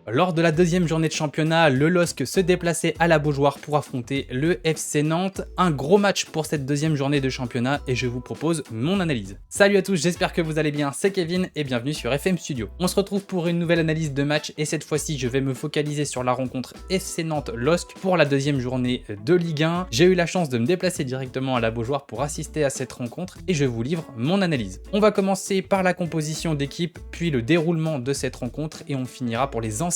Lors de la deuxième journée de championnat, le LOSC se déplaçait à la Beaujoire pour affronter le FC Nantes. Un gros match pour cette deuxième journée de championnat et je vous propose mon analyse. Salut à tous, j'espère que vous allez bien, c'est Kevin et bienvenue sur FM Studio. On se retrouve pour une nouvelle analyse de match et cette fois-ci je vais me focaliser sur la rencontre FC Nantes-LOSC pour la deuxième journée de Ligue 1. J'ai eu la chance de me déplacer directement à la Beaujoire pour assister à cette rencontre et je vous livre mon analyse. On va commencer par la composition d'équipe, puis le déroulement de cette rencontre et on finira pour les enseignements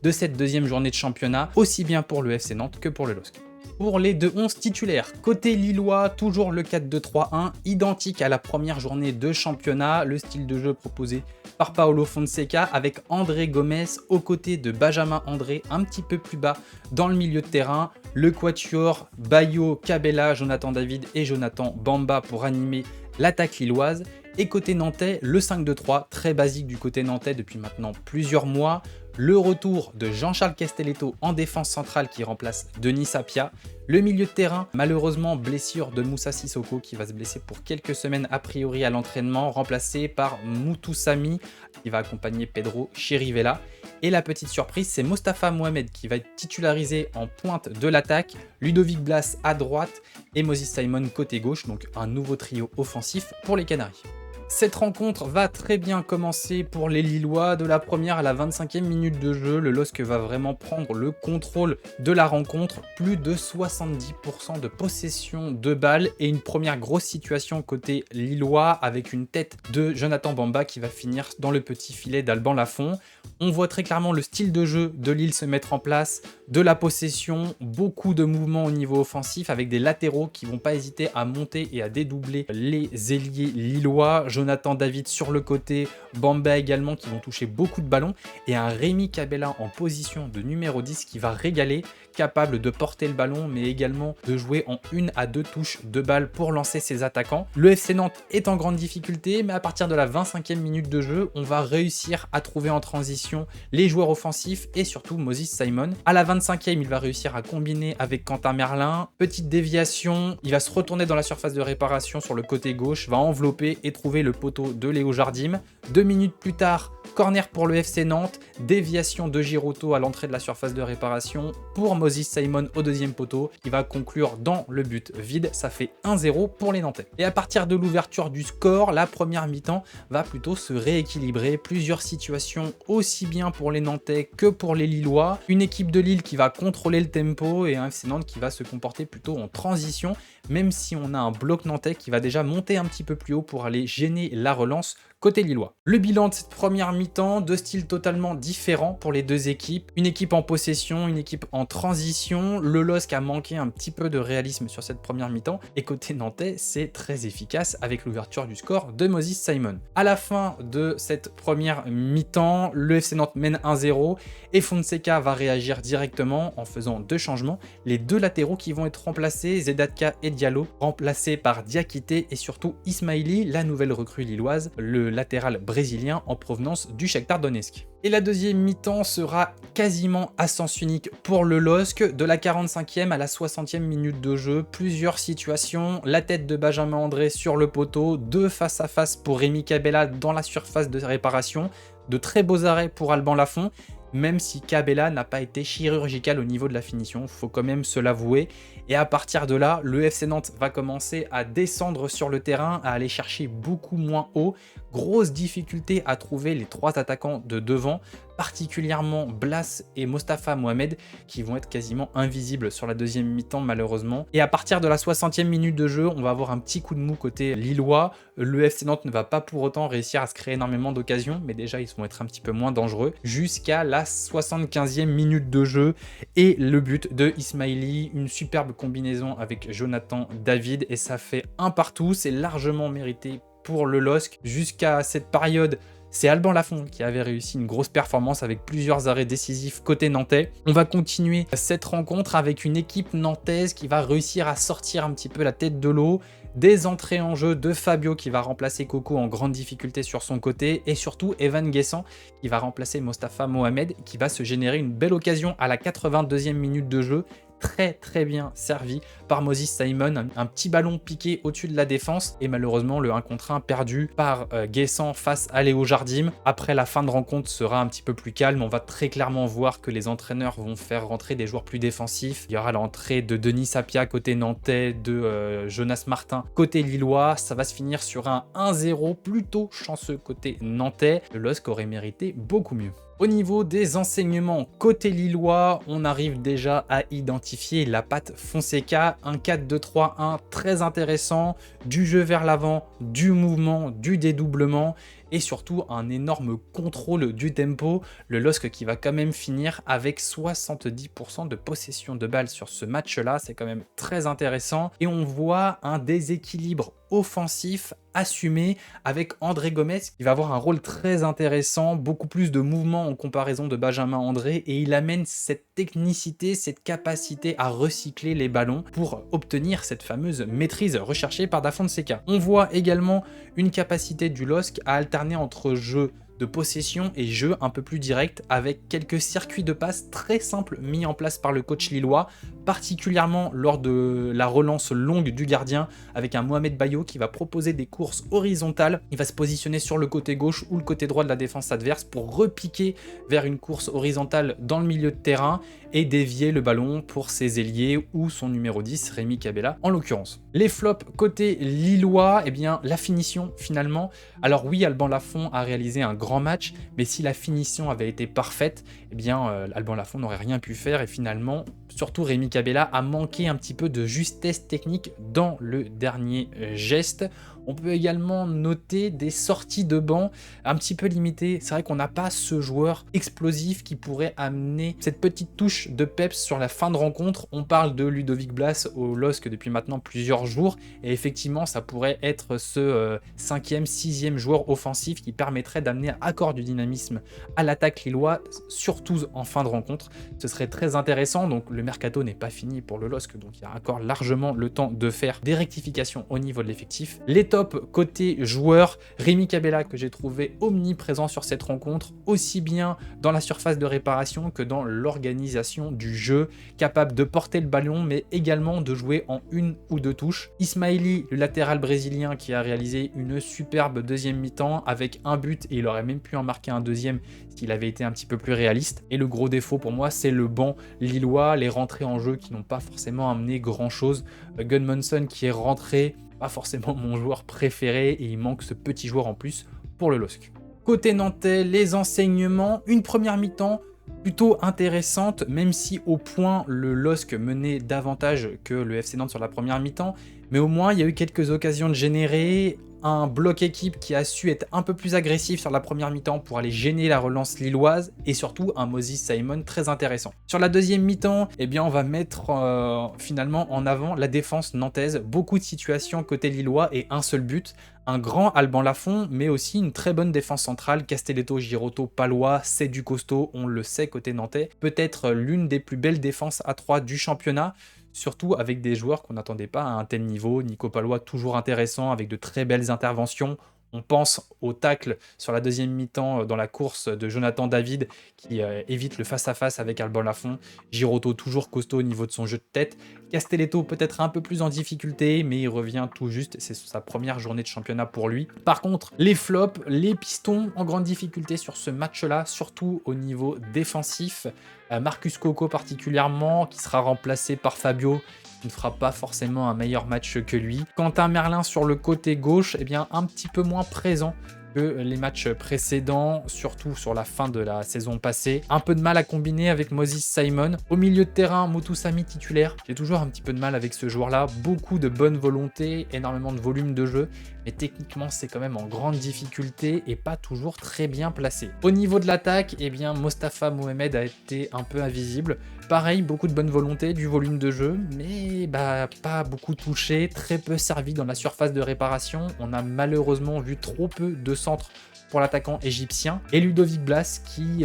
de cette deuxième journée de championnat, aussi bien pour le FC Nantes que pour le LOSC. Pour les deux 11 titulaires, côté lillois, toujours le 4-2-3-1, identique à la première journée de championnat, le style de jeu proposé par Paulo Fonseca avec André Gomes aux côtés de Benjamin André un petit peu plus bas dans le milieu de terrain, le quatuor Bayo, Cabella, Jonathan David et Jonathan Bamba pour animer l'attaque lilloise. Et côté nantais, le 5-2-3, très basique du côté nantais depuis maintenant plusieurs mois. Le retour de Jean-Charles Castelletto en défense centrale qui remplace Denis Sapia. Le milieu de terrain, malheureusement blessure de Moussa Sissoko qui va se blesser pour quelques semaines a priori à l'entraînement, remplacé par Moutou Sami qui va accompagner Pedro Chirivella. Et la petite surprise, c'est Mostafa Mohamed qui va être titularisé en pointe de l'attaque, Ludovic Blas à droite et Moses Simon côté gauche, donc un nouveau trio offensif pour les Canaries. Cette rencontre va très bien commencer pour les Lillois. De la première à la 25e minute de jeu, le LOSC va vraiment prendre le contrôle de la rencontre. Plus de 70% de possession de balles et une première grosse situation côté Lillois avec une tête de Jonathan Bamba qui va finir dans le petit filet d'Alban Lafont. On voit très clairement le style de jeu de Lille se mettre en place, de la possession, beaucoup de mouvements au niveau offensif avec des latéraux qui vont pas hésiter à monter et à dédoubler les ailiers lillois. Jonathan David sur le côté, Bamba également qui vont toucher beaucoup de ballons et un Rémi Cabella en position de numéro 10 qui va régaler, capable de porter le ballon mais également de jouer en 1 à 2 touches de balle pour lancer ses attaquants. Le FC Nantes est en grande difficulté mais à partir de la 25e minute de jeu, on va réussir à trouver en transition les joueurs offensifs et surtout Moses Simon. À la 25e, il va réussir à combiner avec Quentin Merlin. Petite déviation, il va se retourner dans la surface de réparation sur le côté gauche, va envelopper et trouver le poteau de Léo Jardim. 2 minutes plus tard, corner pour le FC Nantes, déviation de Giroto à l'entrée de la surface de réparation pour Moses Simon au deuxième poteau. Il va conclure dans le but vide, ça fait 1-0 pour les Nantais. Et à partir de l'ouverture du score, la première mi-temps va plutôt se rééquilibrer. Plusieurs situations aussi bien pour les Nantais que pour les Lillois. Une équipe de Lille qui va contrôler le tempo et un FC Nantes qui va se comporter plutôt en transition, même si on a un bloc nantais qui va déjà monter un petit peu plus haut pour aller gêner la relance côté lillois. Le bilan de cette première mi-temps, deux styles totalement différents pour les deux équipes. Une équipe en possession, une équipe en transition. Le LOSC a manqué un petit peu de réalisme sur cette première mi-temps. Et côté nantais, c'est très efficace avec l'ouverture du score de Moses Simon. À la fin de cette première mi-temps, le FC Nantes mène 1-0 et Fonseca va réagir directement en faisant deux changements. Les deux latéraux qui vont être remplacés, Zedatka et Diallo, remplacés par Diakité et surtout Ismaili, la nouvelle recrue lilloise, le latéral brésilien en provenance du Shakhtar Donetsk. Et la deuxième mi-temps sera quasiment à sens unique pour le LOSC. De la 45e à la 60e minute de jeu, plusieurs situations, la tête de Benjamin André sur le poteau, deux face à face pour Rémi Cabella dans la surface de réparation, de très beaux arrêts pour Alban Lafont, même si Cabella n'a pas été chirurgical au niveau de la finition, faut quand même se l'avouer. Et à partir de là, le FC Nantes va commencer à descendre sur le terrain, à aller chercher beaucoup moins haut. Grosse difficulté à trouver les trois attaquants de devant, particulièrement Blas et Mostafa Mohamed, qui vont être quasiment invisibles sur la deuxième mi-temps malheureusement. Et à partir de la 60e minute de jeu, on va avoir un petit coup de mou côté lillois. Le FC Nantes ne va pas pour autant réussir à se créer énormément d'occasions, mais déjà ils vont être un petit peu moins dangereux, jusqu'à la 75e minute de jeu et le but de Ismaili, une superbe combinaison avec Jonathan David et ça fait un partout, c'est largement mérité pour le LOSC. Jusqu'à cette période, c'est Alban Lafont qui avait réussi une grosse performance avec plusieurs arrêts décisifs côté nantais. On va continuer cette rencontre avec une équipe nantaise qui va réussir à sortir un petit peu la tête de l'eau. Des entrées en jeu de Fabio qui va remplacer Coco en grande difficulté sur son côté et surtout Evan Guessant qui va remplacer Mostafa Mohamed qui va se générer une belle occasion à la 82e minute de jeu. très bien servi par Moses Simon, un petit ballon piqué au-dessus de la défense et malheureusement le 1 contre 1 perdu par Guessant face à Léo Jardim. Après, la fin de rencontre sera un petit peu plus calme, on va très clairement voir que les entraîneurs vont faire rentrer des joueurs plus défensifs. Il y aura l'entrée de Denis Sapia côté nantais, de Jonas Martin côté lillois. Ça va se finir sur un 1-0 plutôt chanceux côté nantais. Le LOSC aurait mérité beaucoup mieux. Au niveau des enseignements côté lillois, on arrive déjà à identifier la patte Fonseca, un 4-2-3-1 très intéressant, du jeu vers l'avant, du mouvement, du dédoublement et surtout un énorme contrôle du tempo. Le LOSC qui va quand même finir avec 70% de possession de balle sur ce match-là, c'est quand même très intéressant. Et on voit un déséquilibre offensif assumé avec André Gomes qui va avoir un rôle très intéressant, beaucoup plus de mouvement en comparaison de Benjamin André et il amène cette technicité, cette capacité à recycler les ballons pour obtenir cette fameuse maîtrise recherchée par Da Fonseca. On voit également une capacité du LOSC à alterner entre jeu de possession et jeu un peu plus direct avec quelques circuits de passe très simples mis en place par le coach lillois, particulièrement lors de la relance longue du gardien avec un Mohamed Bayo qui va proposer des courses horizontales. Il va se positionner sur le côté gauche ou le côté droit de la défense adverse pour repiquer vers une course horizontale dans le milieu de terrain et dévier le ballon pour ses ailiers ou son numéro 10, Rémi Cabella en l'occurrence. Les flops côté lillois, eh bien la finition finalement. Alors oui, Alban Lafont a réalisé un grand match, mais si la finition avait été parfaite, eh bien Alban Lafont n'aurait rien pu faire et finalement, surtout Rémi Cabella a manqué un petit peu de justesse technique dans le dernier geste. On peut également noter des sorties de banc un petit peu limitées. C'est vrai qu'on n'a pas ce joueur explosif qui pourrait amener cette petite touche de peps sur la fin de rencontre. On parle de Ludovic Blas au LOSC depuis maintenant plusieurs jours et effectivement ça pourrait être ce 5e, 6e joueur offensif qui permettrait d'amener un accord du dynamisme à l'attaque lillois, surtout en fin de rencontre. Ce serait très intéressant, donc le mercato n'est pas fini pour le LOSC, donc il y a encore largement le temps de faire des rectifications au niveau de l'effectif. Les top côté joueur, Rémi Cabella que j'ai trouvé omniprésent sur cette rencontre, aussi bien dans la surface de réparation que dans l'organisation du jeu, capable de porter le ballon mais également de jouer en une ou deux touches. Ismaili, le latéral brésilien qui a réalisé une superbe deuxième mi-temps avec un but et il aurait même pu en marquer un deuxième s'il avait été un petit peu plus réaliste. Et le gros défaut pour moi c'est le banc lillois, les rentrées en jeu qui n'ont pas forcément amené grand chose. Gunmonson qui est rentré, pas forcément mon joueur préféré et il manque ce petit joueur en plus pour le LOSC. Côté nantais, les enseignements, une première mi-temps plutôt intéressante, même si au point le LOSC menait davantage que le FC Nantes sur la première mi-temps, mais au moins il y a eu quelques occasions de générer, un bloc équipe qui a su être un peu plus agressif sur la première mi-temps pour aller gêner la relance lilloise et surtout un Moses Simon très intéressant. Sur la deuxième mi-temps, eh bien on va mettre finalement en avant la défense nantaise, beaucoup de situations côté lillois et un seul but. Un grand Alban Lafont, mais aussi une très bonne défense centrale. Castelletto, Girotto, Palois, c'est du costaud, on le sait côté nantais. Peut-être l'une des plus belles défenses à 3 du championnat, surtout avec des joueurs qu'on n'attendait pas à un tel niveau. Nico Palois, toujours intéressant, avec de très belles interventions. On pense au tacle sur la deuxième mi-temps dans la course de Jonathan David qui évite le face-à-face avec Alban Lafont. Girotto toujours costaud au niveau de son jeu de tête. Castelletto peut-être un peu plus en difficulté, mais il revient tout juste. C'est sa première journée de championnat pour lui. Par contre, les flops, les pistons en grande difficulté sur ce match-là, surtout au niveau défensif. Marcus Coco particulièrement, qui sera remplacé par Fabio, qui ne fera pas forcément un meilleur match que lui. Quentin Merlin sur le côté gauche, eh bien un petit peu moins présent que les matchs précédents, surtout sur la fin de la saison passée. Un peu de mal à combiner avec Moses Simon. Au milieu de terrain, Moutoussamy titulaire. J'ai toujours un petit peu de mal avec ce joueur-là. Beaucoup de bonne volonté, énormément de volume de jeu, mais techniquement c'est quand même en grande difficulté et pas toujours très bien placé. Au niveau de l'attaque, eh bien Mostafa Mohamed a été un peu invisible. Pareil, beaucoup de bonne volonté, du volume de jeu, mais pas beaucoup touché, très peu servi dans la surface de réparation. On a malheureusement vu trop peu de centres pour l'attaquant égyptien. Et Ludovic Blas qui,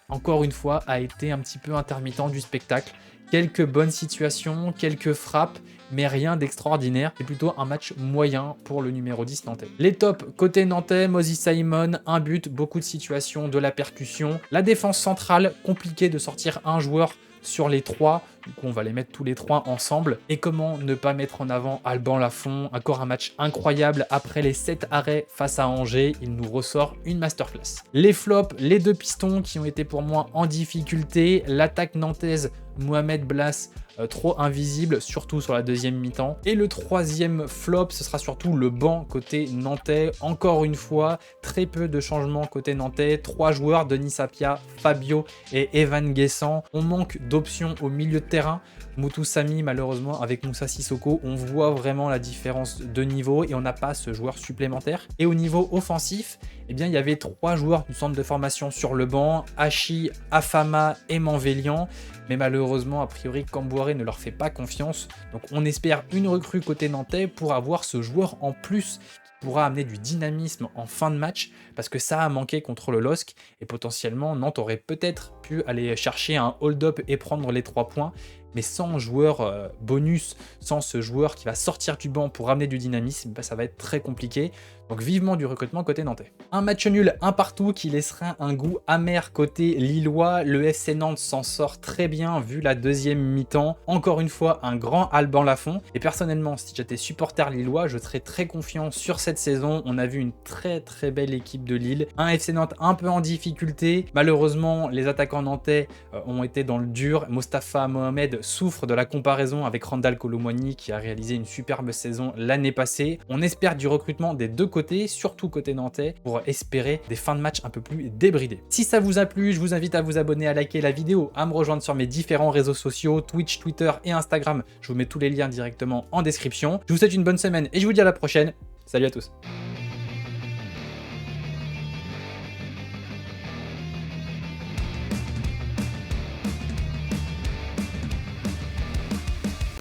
encore une fois, a été un petit peu intermittent du spectacle, Quelques bonnes situations, quelques frappes, mais rien d'extraordinaire. C'est plutôt un match moyen pour le numéro 10 nantais. Les tops côté nantais, Moses Simon, un but, beaucoup de situations, de la percussion. La défense centrale, compliqué de sortir un joueur sur les 3, du coup on va les mettre tous les 3 ensemble. Et comment ne pas mettre en avant Alban Lafont, encore un match incroyable après les 7 arrêts face à Angers, il nous ressort une masterclass. Les flops, les 2 pistons qui ont été pour moi en difficulté, l'attaque nantaise, Mohamed Blas, trop invisible, surtout sur la deuxième mi-temps. Et le 3e flop, ce sera surtout le banc côté nantais. Encore une fois, très peu de changements côté nantais. 3 joueurs, Denis Sapia, Fabio et Evan Guessant. On manque d'options au milieu de terrain. Moutou Samy, malheureusement, avec Moussa Sissoko, on voit vraiment la différence de niveau et on n'a pas ce joueur supplémentaire. Et au niveau offensif, eh bien, il y avait 3 joueurs du centre de formation sur le banc, Hachi, Afama et Manvélian. Mais malheureusement, a priori, Camboire ne leur fait pas confiance. Donc on espère une recrue côté nantais pour avoir ce joueur en plus qui pourra amener du dynamisme en fin de match, parce que ça a manqué contre le LOSC, et potentiellement Nantes aurait peut-être pu aller chercher un hold-up et prendre les 3 points. Mais sans joueur bonus, sans ce joueur qui va sortir du banc pour amener du dynamisme, bah, ça va être très compliqué. Donc vivement du recrutement côté nantais. Un match nul, un partout qui laissera un goût amer côté lillois. Le FC Nantes s'en sort très bien vu la deuxième mi-temps. Encore une fois, un grand Alban Lafont. Et personnellement, si j'étais supporter lillois, je serais très confiant sur cette saison. On a vu une très belle équipe de Lille. Un FC Nantes un peu en difficulté. Malheureusement, les attaquants nantais ont été dans le dur. Mostafa Mohamed souffre de la comparaison avec Randal Colomwani qui a réalisé une superbe saison l'année passée. On espère du recrutement des deux côtés, surtout côté nantais, pour espérer des fins de match un peu plus débridées. Si ça vous a plu, je vous invite à vous abonner, à liker la vidéo, à me rejoindre sur mes différents réseaux sociaux, Twitch, Twitter et Instagram. Je vous mets tous les liens directement en description. Je vous souhaite une bonne semaine et je vous dis à la prochaine. Salut à tous.